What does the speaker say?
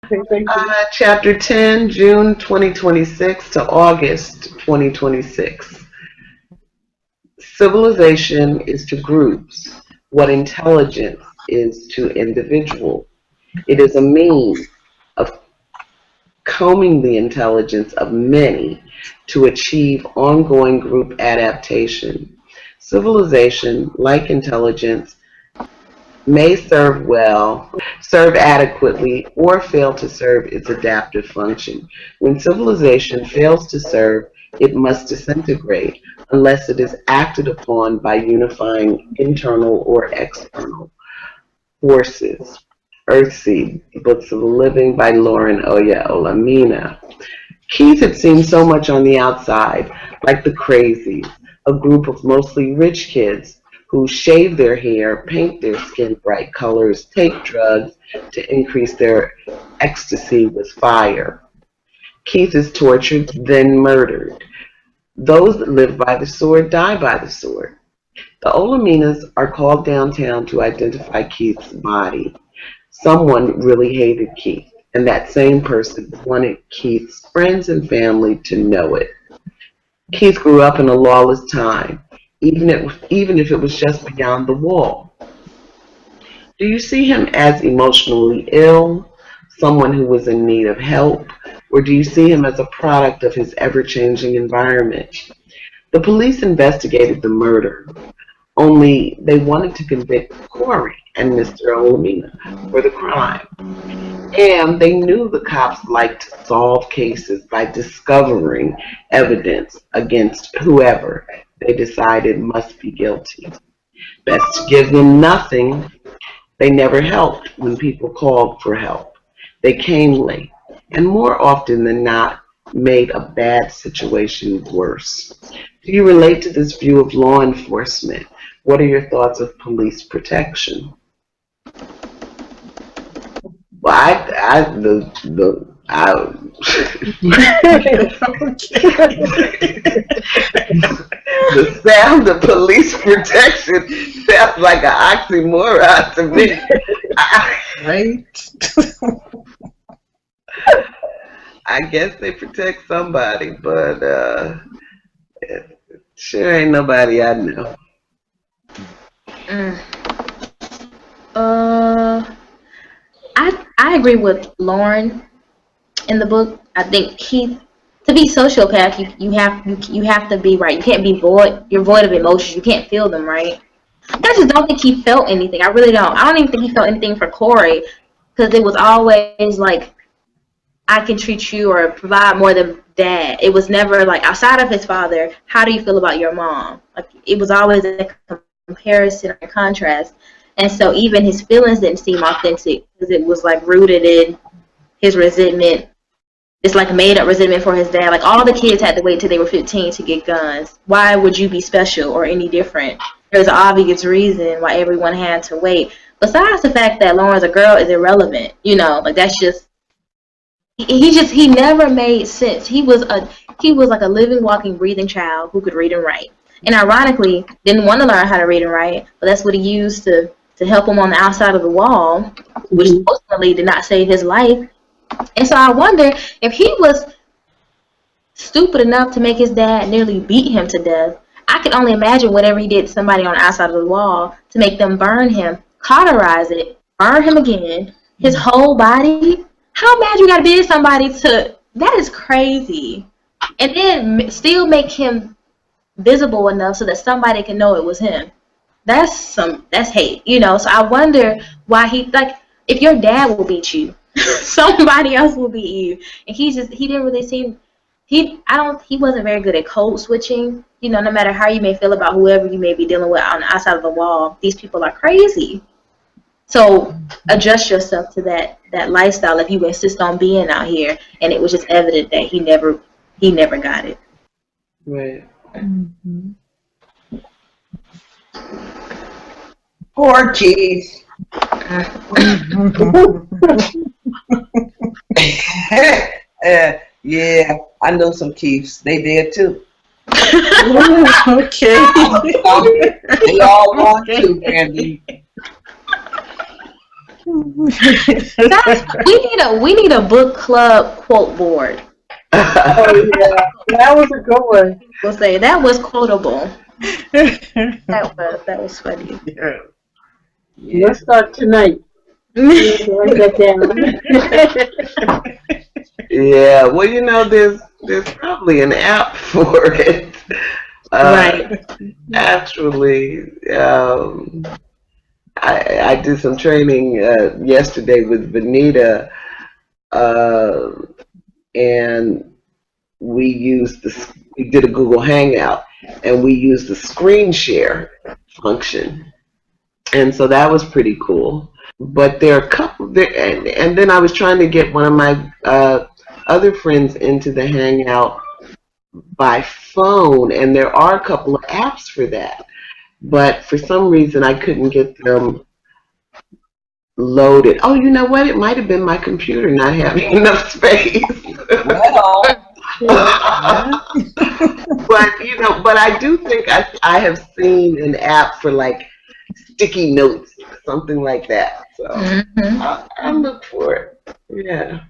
Thank you. Chapter 10, June 2026 to August 2026. Civilization is to groups what intelligence is to individuals. It is a means of combing the intelligence of many to achieve ongoing group adaptation. Civilization, like intelligence, may serve well, serve adequately, or fail to serve its adaptive function. When civilization fails to serve, it must disintegrate unless it is acted upon by unifying internal or external forces. Earthseed, Books of the Living by Lauren Oya Olamina. Keith had seen so much on the outside, like the crazies, a group of mostly rich kids who shave their hair, paint their skin bright colors, take drugs to increase their ecstasy with fire. Keith is tortured, then murdered. Those that live by the sword die by the sword. The Olaminas are called downtown to identify Keith's body. Someone really hated Keith, and that same person wanted Keith's friends and family to know it. Keith grew up in a lawless time, even if it was just beyond the wall. Do you see him as emotionally ill, someone who was in need of help, or do you see him as a product of his ever-changing environment? The police investigated the murder, only they wanted to convict Corey and Mr. Olamina for the crime. And they knew the cops liked to solve cases by discovering evidence against whoever they decided must be guilty. Best to give them nothing. They never helped when people called for help. They came late, and more often than not, made a bad situation worse. Do you relate to this view of law enforcement? What are your thoughts of police protection? Well, the sound of police protection sounds like an oxymoron to me. Right? I guess they protect somebody, but sure ain't nobody I know. Mm. Uh, I agree with Lauren in the book. I think Keith, to be sociopath, you have to be right. You can't be void. You're void of emotions. You can't feel them, right? I just don't think he felt anything. I really don't. I don't even think he felt anything for Corey, because it was always like, I can treat you or provide more than dad. It was never like, outside of his father, how do you feel about your mom? Like, it was always a comparison or contrast. And so even his feelings didn't seem authentic, because it was like rooted in his resentment. It's like made up resentment for his dad. Like, all the kids had to wait till they were 15 to get guns. Why would you be special or any different? There's an obvious reason why everyone had to wait. Besides the fact that Lauren's a girl is irrelevant, like, that's just, he never made sense. He was like a living, walking, breathing child who could read and write. And ironically, didn't want to learn how to read and write, but that's what he used to help him on the outside of the wall, which ultimately did not save his life. And so I wonder if he was stupid enough to make his dad nearly beat him to death. I can only imagine whatever he did to somebody on the outside of the wall to make them burn him, cauterize it, burn him again, his whole body. How mad you gotta be at somebody to, that is crazy. And then still make him visible enough so that somebody can know it was him. That's hate, So I wonder why he, like, if your dad will beat you, somebody else will beat you. And he didn't really seem, he wasn't very good at code switching. No matter how you may feel about whoever you may be dealing with on the outside of the wall, these people are crazy. So adjust yourself to that lifestyle if you insist on being out here. And it was just evident that he never got it. Right. Mm-hmm. Poor Keith. Yeah, I know some Keiths. They did too. Okay. They all want to, Randie. Guys, we need a book club quote board. Oh yeah, that was a good one. We'll say that was quotable. That was funny. Yeah. Let's start tonight. Write that down. Yeah, well, there's probably an app for it. Right. Actually, I did some training yesterday with Venita, uh, and we did a Google Hangout, and we used the screen share function, and so that was pretty cool. But there are a couple there, and then I was trying to get one of my other friends into the Hangout by phone, and there are a couple of apps for that. But for some reason, I couldn't get them loaded. Oh, you know what? It might have been my computer not having enough space. Well, But I do think I have seen an app for like sticky notes, something like that. So Mhm. I'll look for it. Yeah.